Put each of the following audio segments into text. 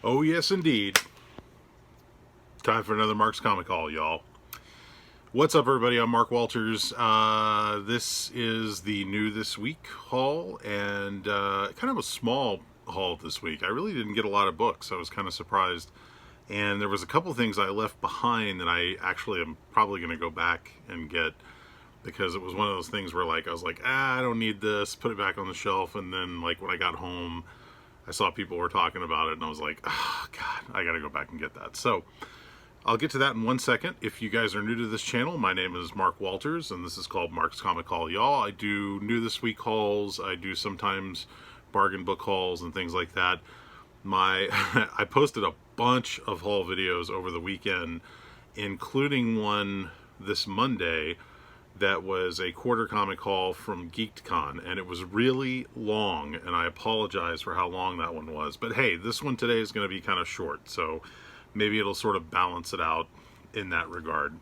Oh yes indeed. Time for another Mark's Comic Haul, y'all. What's up everybody, I'm Mark Walters. This is the New This Week haul, and kind of a small haul this week. I really didn't get a lot of books. I was kind of surprised. And there was a couple things I left behind that I actually am probably going to go back and get, because it was one of those things where I was like, I don't need this, put it back on the shelf, and then when I got home, I saw people were talking about it, and I was like, oh, God, I got to go back and get that. So I'll get to that in 1 second. If you guys are new to this channel, my name is Mark Walters, and this is called Mark's Comic Haul, y'all. I do New This Week hauls. I do sometimes bargain book hauls and things like that. I posted a bunch of haul videos over the weekend, including one this Monday that was a quarter comic haul from GeekedCon, and it was really long, and I apologize for how long that one was. But hey, this one today is going to be kind of short, so maybe it'll sort of balance it out in that regard.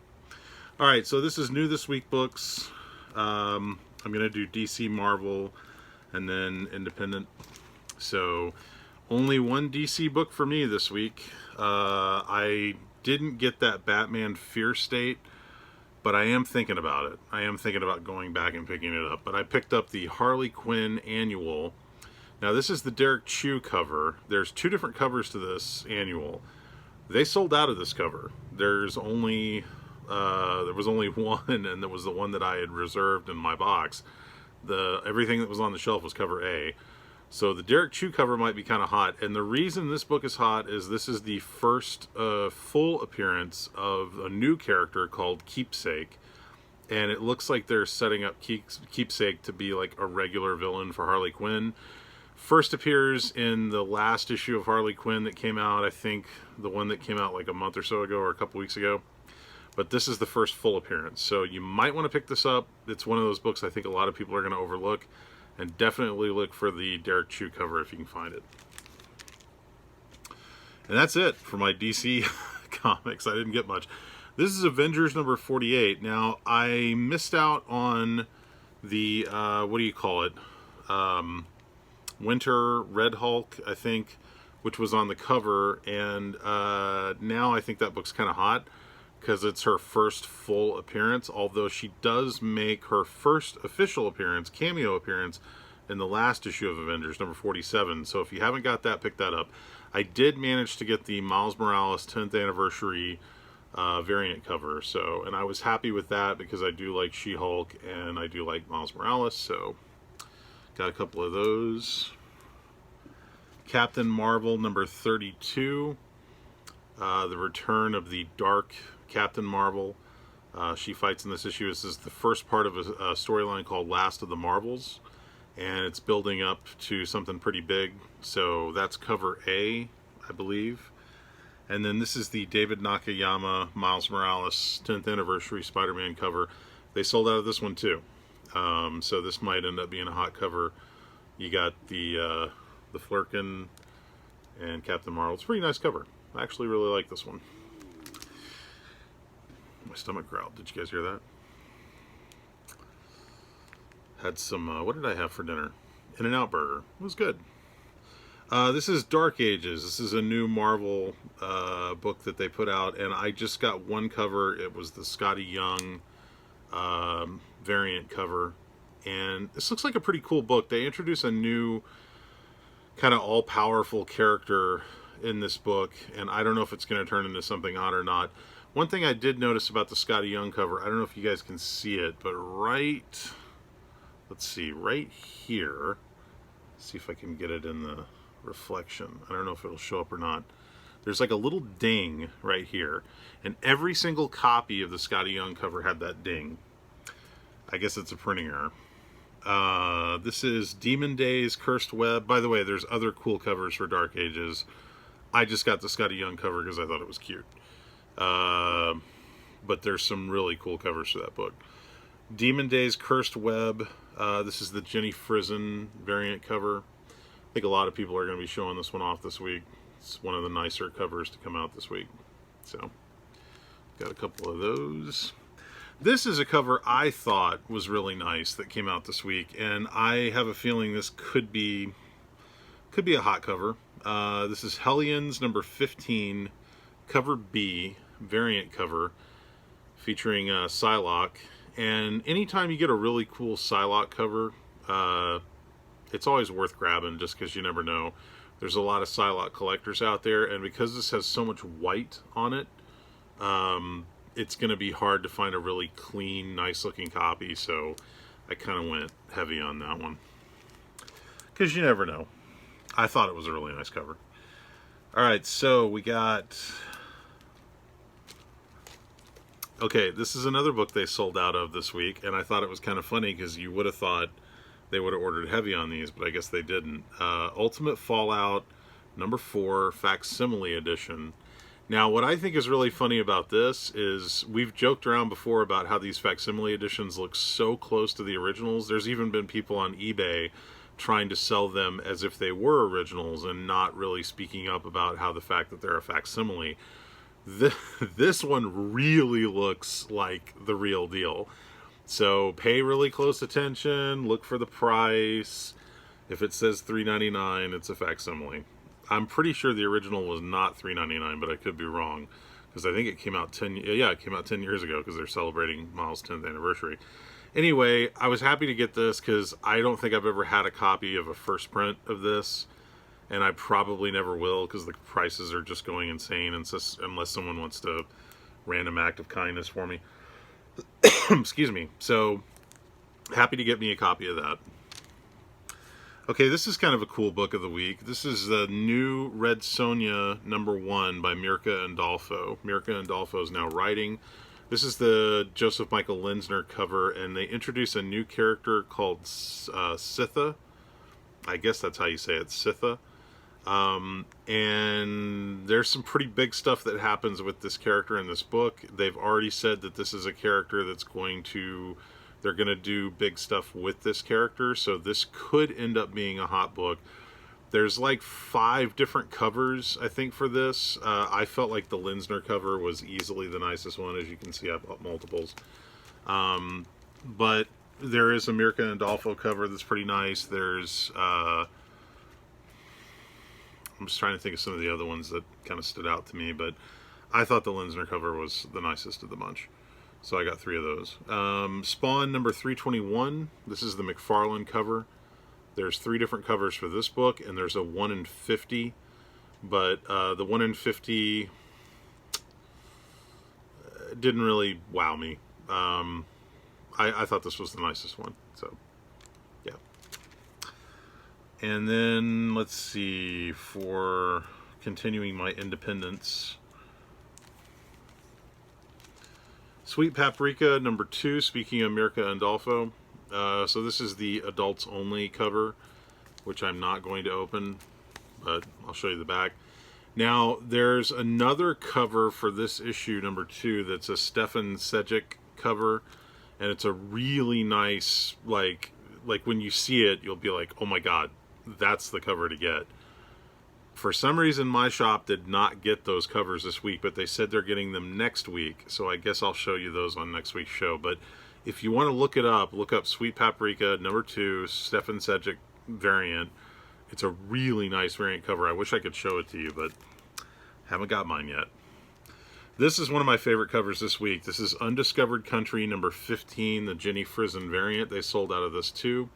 Alright, so this is New This Week books. I'm going to do DC, Marvel, and then Independent. So only one DC book for me this week. I didn't get that Batman Fear State, but I am thinking about it. I am thinking about going back and picking it up. But I picked up the Harley Quinn Annual. Now this is the Derrick Chew cover. There's two different covers to this annual. They sold out of this cover. There was only one, and that was the one that I had reserved in my box. Everything that was on the shelf was cover A. So the Derrick Chew cover might be kind of hot, and the reason this book is hot is this is the first full appearance of a new character called Keepsake, and it looks like they're setting up Keepsake to be like a regular villain for Harley Quinn. First appears in the last issue of Harley Quinn that came out, I think the one that came out like a month or so ago or a couple weeks ago. But this is the first full appearance, so you might want to pick this up. It's one of those books I think a lot of people are going to overlook. And definitely look for the Derrick Chew cover if you can find it. And that's it for my DC comics. I didn't get much. This is Avengers Number 48. Now, I missed out on the, what do you call it? Winter Red Hulk, I think, which was on the cover. And now I think that book's kind of hot, because it's her first full appearance, although she does make her first official appearance, cameo appearance, in the last issue of Avengers, number 47. So if you haven't got that, pick that up. I did manage to get the Miles Morales 10th anniversary variant cover, and I was happy with that because I do like She-Hulk and I do like Miles Morales, so got a couple of those. Captain Marvel number 32. The return of the Dark Captain Marvel. She fights in this issue. This is the first part of a storyline called Last of the Marvels, and it's building up to something pretty big. So that's cover A, I believe. And then this is the David Nakayama Miles Morales 10th anniversary Spider-Man cover. They sold out of this one too. So this might end up being a hot cover. You got the Flerken and Captain Marvel. It's a pretty nice cover. I actually really like this one. My stomach growled. Did you guys hear that? Had some, what did I have for dinner? In-N-Out burger. It was good. This is Dark Ages. This is a new Marvel book that they put out, and I just got one cover. It was the Scotty Young variant cover, and this looks like a pretty cool book. They introduce a new kind of all-powerful character in this book, and I don't know if it's going to turn into something odd or not. One thing I did notice about the Scotty Young cover, I don't know if you guys can see it, but let's see, right here, see if I can get it in the reflection. I don't know if it'll show up or not. There's like a little ding right here, and every single copy of the Scotty Young cover had that ding. I guess it's a printing error. This is Demon Days Cursed Web. By the way, there's other cool covers for Dark Ages. I just got the Scotty Young cover because I thought it was cute. But there's some really cool covers for that book. Demon Days Cursed Web. This is the Jenny Frison variant cover. I think a lot of people are going to be showing this one off this week. It's one of the nicer covers to come out this week. So, got a couple of those. This is a cover I thought was really nice that came out this week, and I have a feeling this could be a hot cover. This is Hellions number 15, cover B, variant cover, featuring Psylocke. And anytime you get a really cool Psylocke cover, it's always worth grabbing just because you never know. There's a lot of Psylocke collectors out there, and because this has so much white on it, it's going to be hard to find a really clean, nice-looking copy, so I kind of went heavy on that one. Because you never know. I thought it was a really nice cover. Alright, so we got... Okay, this is another book they sold out of this week, and I thought it was kind of funny because you would have thought they would have ordered heavy on these, but I guess they didn't. Ultimate Fallout number 4 facsimile edition. Now, what I think is really funny about this is we've joked around before about how these facsimile editions look so close to the originals. There's even been people on eBay trying to sell them as if they were originals and not really speaking up about how the fact that they're a facsimile. This one really looks like the real deal. So pay really close attention, look for the price. If it says $3.99, it's a facsimile. I'm pretty sure the original was not $3.99, but I could be wrong because I think it came out 10 years ago because they're celebrating Miles' 10th anniversary. Anyway, I was happy to get this because I don't think I've ever had a copy of a first print of this, and I probably never will because the prices are just going insane unless someone wants to random act of kindness for me. Excuse me. So, happy to get me a copy of that. Okay, this is kind of a cool book of the week. This is the new Red Sonja number 1 by Mirka Andolfo. Mirka Andolfo is now writing. This is the Joseph Michael Linsner cover, and they introduce a new character called Sitha. I guess that's how you say it, Sitha. And there's some pretty big stuff that happens with this character in this book. They've already said that this is a character that's they're going to do big stuff with this character, so this could end up being a hot book. There's like 5 different covers, I think, for this. I felt like the Linsner cover was easily the nicest one. As you can see, I've got multiples. But there is a Mirka Andolfo cover that's pretty nice. There's... I'm just trying to think of some of the other ones that kind of stood out to me, but I thought the Linsner cover was the nicest of the bunch. So I got 3 of those. Spawn number 321. This is the McFarlane cover. There's 3 different covers for this book, and there's a 1 in 50. But the 1 in 50 didn't really wow me. I thought this was the nicest one. So, yeah. And then, let's see, for continuing my independence, Sweet Paprika number 2, speaking of Mirka Andolfo. So this is the adults only cover, which I'm not going to open, but I'll show you the back. Now, there's another cover for this issue, number 2, that's a Stefan Sejic cover, and it's a really nice, like when you see it, you'll be like, oh my god, that's the cover to get. For some reason, my shop did not get those covers this week, but they said they're getting them next week, so I guess I'll show you those on next week's show. But if you want to look it up, look up Sweet Paprika number 2, Stefan Sejic variant. It's a really nice variant cover. I wish I could show it to you, but haven't got mine yet. This is one of my favorite covers this week. This is Undiscovered Country number 15, the Jenny Frison variant. They sold out of this too.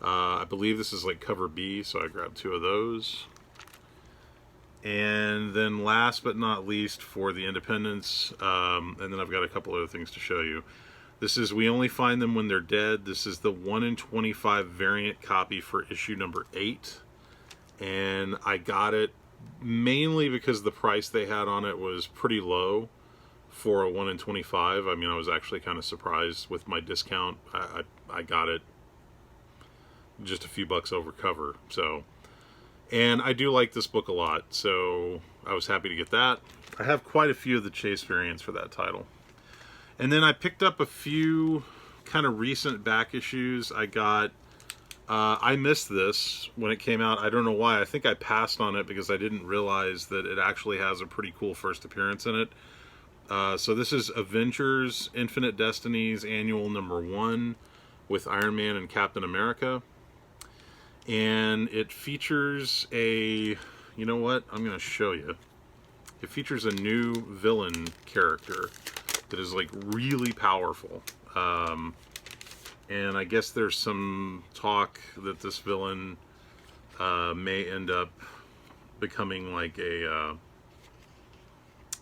I believe this is like cover B, so I grabbed 2 of those. And then last but not least for the independents, and then I've got a couple other things to show you. This is We Only Find Them When They're Dead. This is the 1 in 25 variant copy for issue number 8. And I got it mainly because the price they had on it was pretty low for a 1 in 25. I mean, I was actually kind of surprised with my discount. I got it just a few bucks over cover. So, and I do like this book a lot, so I was happy to get that. I have quite a few of the Chase variants for that title. And then I picked up a few kind of recent back issues. I got, I missed this when it came out. I don't know why. I think I passed on it because I didn't realize that it actually has a pretty cool first appearance in it. So this is Avengers Infinite Destinies Annual number 1 with Iron Man and Captain America. And it features a you know what? I'm going to show you. It features a new villain character that is like really powerful. And I guess there's some talk that this villain may end up becoming like a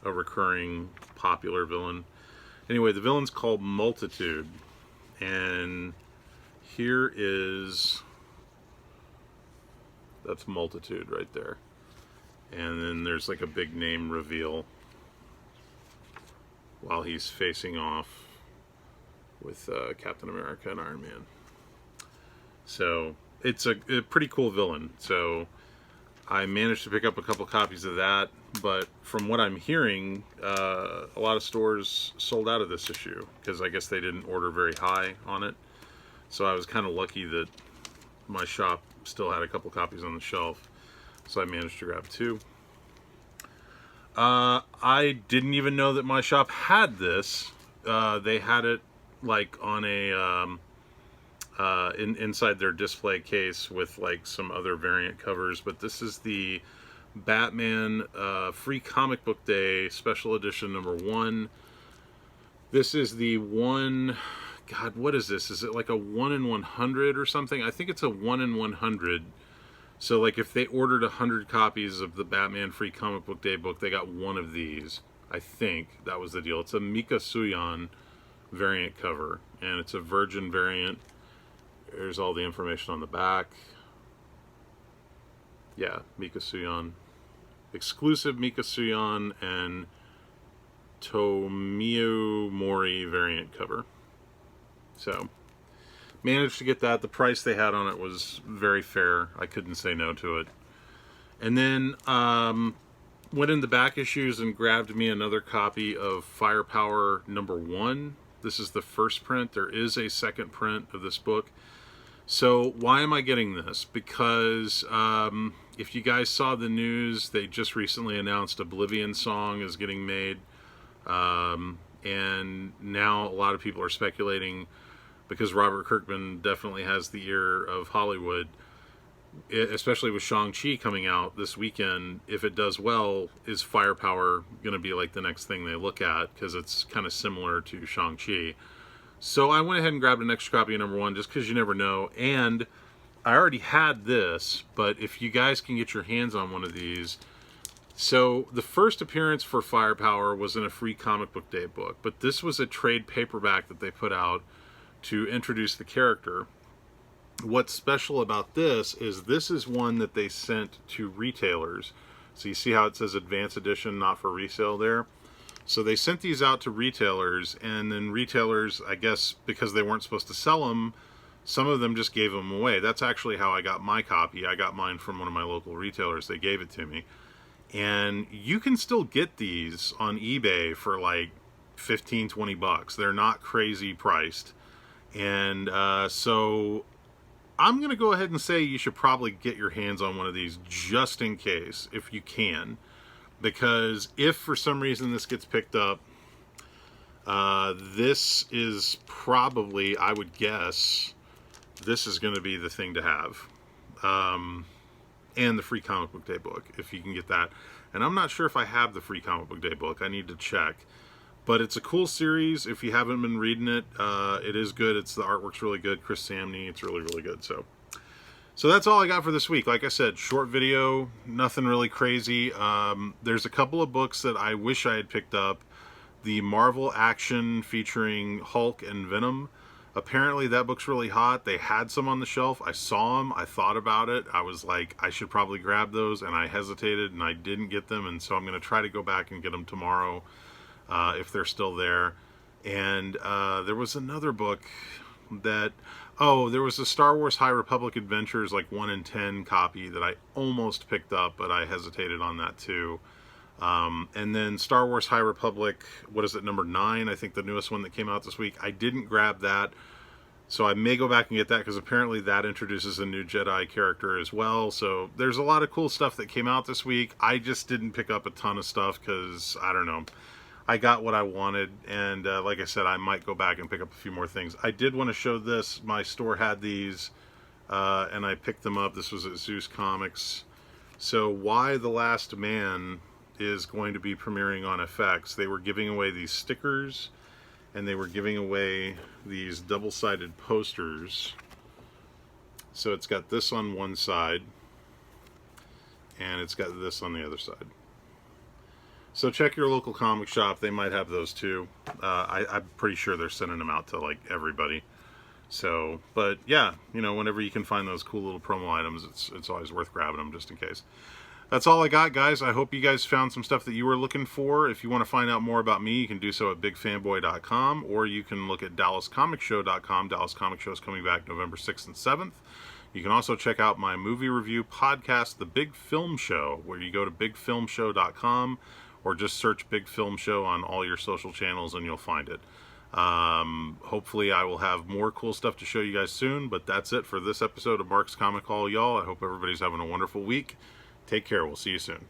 recurring popular villain. Anyway, the villain's called Multitude, and here is, that's Multitude right there. And then there's like a big name reveal while he's facing off with Captain America and Iron Man. So it's a pretty cool villain. So I managed to pick up a couple copies of that, but from what I'm hearing, a lot of stores sold out of this issue because I guess they didn't order very high on it. So I was kind of lucky that my shop still had a couple copies on the shelf, so I managed to grab 2. I didn't even know that my shop had this. They had it like on a inside their display case with like some other variant covers, but this is the Batman Free Comic Book Day Special Edition number 1. This is the one, God, what is this? Is it like a 1 in 100 or something? I think it's a 1 in 100. So like if they ordered 100 copies of the Batman Free Comic Book Day book, they got one of these. I think that was the deal. It's a Mika Suyan variant cover, and it's a Virgin variant. There's all the information on the back. Yeah, Mika Suyan. Exclusive Mika Suyan and Tomio Mori variant cover. So, managed to get that. The price they had on it was very fair. I couldn't say no to it. And then went in the back issues and grabbed me another copy of Firepower number 1. This is the first print. There is a second print of this book. So why am I getting this? Because if you guys saw the news, they just recently announced Oblivion Song is getting made. And now a lot of people are speculating, because Robert Kirkman definitely has the ear of Hollywood, especially with Shang-Chi coming out this weekend. If it does well, is Firepower going to be like the next thing they look at? Because it's kind of similar to Shang-Chi. So I went ahead and grabbed an extra copy of number 1 just because you never know. And I already had this, but if you guys can get your hands on one of these. So the first appearance for Firepower was in a Free Comic Book Day book, but this was a trade paperback that they put out to introduce the character. What's special about this is one that they sent to retailers. So you see how it says Advance Edition, not for resale there? So they sent these out to retailers, and then retailers, I guess because they weren't supposed to sell them, some of them just gave them away. That's actually how I got my copy. I got mine from one of my local retailers. They gave it to me. And you can still get these on eBay for like 15, 20 bucks. They're not crazy priced. And so I'm going to go ahead and say you should probably get your hands on one of these just in case, if you can. Because if for some reason this gets picked up, this is probably, I would guess, this is going to be the thing to have. And the Free Comic Book Day book, if you can get that. And I'm not sure if I have the Free Comic Book Day book. I need to check. But it's a cool series. If you haven't been reading it, it is good. The artwork's really good. Chris Samney, it's really, really good. So that's all I got for this week. Like I said, short video, nothing really crazy. There's a couple of books that I wish I had picked up. The Marvel Action featuring Hulk and Venom. Apparently that book's really hot. They had some on the shelf. I saw them. I thought about it. I was like, I should probably grab those, and I hesitated, and I didn't get them, and so I'm going to try to go back and get them tomorrow if they're still there. And there was another book that... Oh, there was a Star Wars High Republic Adventures, like 1 in 10 copy that I almost picked up, but I hesitated on that too. And then Star Wars High Republic, what is it, number 9? I think the newest one that came out this week. I didn't grab that, so I may go back and get that, because apparently that introduces a new Jedi character as well. So there's a lot of cool stuff that came out this week. I just didn't pick up a ton of stuff because, I don't know, I got what I wanted, and like I said, I might go back and pick up a few more things. I did want to show this. My store had these, and I picked them up. This was at Zeus Comics. So Y: The Last Man is going to be premiering on FX. They were giving away these stickers, and they were giving away these double-sided posters. So it's got this on one side, and it's got this on the other side. So check your local comic shop. They might have those too. I'm pretty sure they're sending them out to like everybody. So, but yeah, you know, whenever you can find those cool little promo items, it's always worth grabbing them just in case. That's all I got, guys. I hope you guys found some stuff that you were looking for. If you want to find out more about me, you can do so at bigfanboy.com, or you can look at dallascomicshow.com. Dallas Comic Show is coming back November 6th and 7th. You can also check out my movie review podcast, The Big Film Show, where you go to bigfilmshow.com or just search Big Film Show on all your social channels and you'll find it. Hopefully I will have more cool stuff to show you guys soon, but that's it for this episode of Mark's Comic Hall, y'all. I hope everybody's having a wonderful week. Take care. We'll see you soon.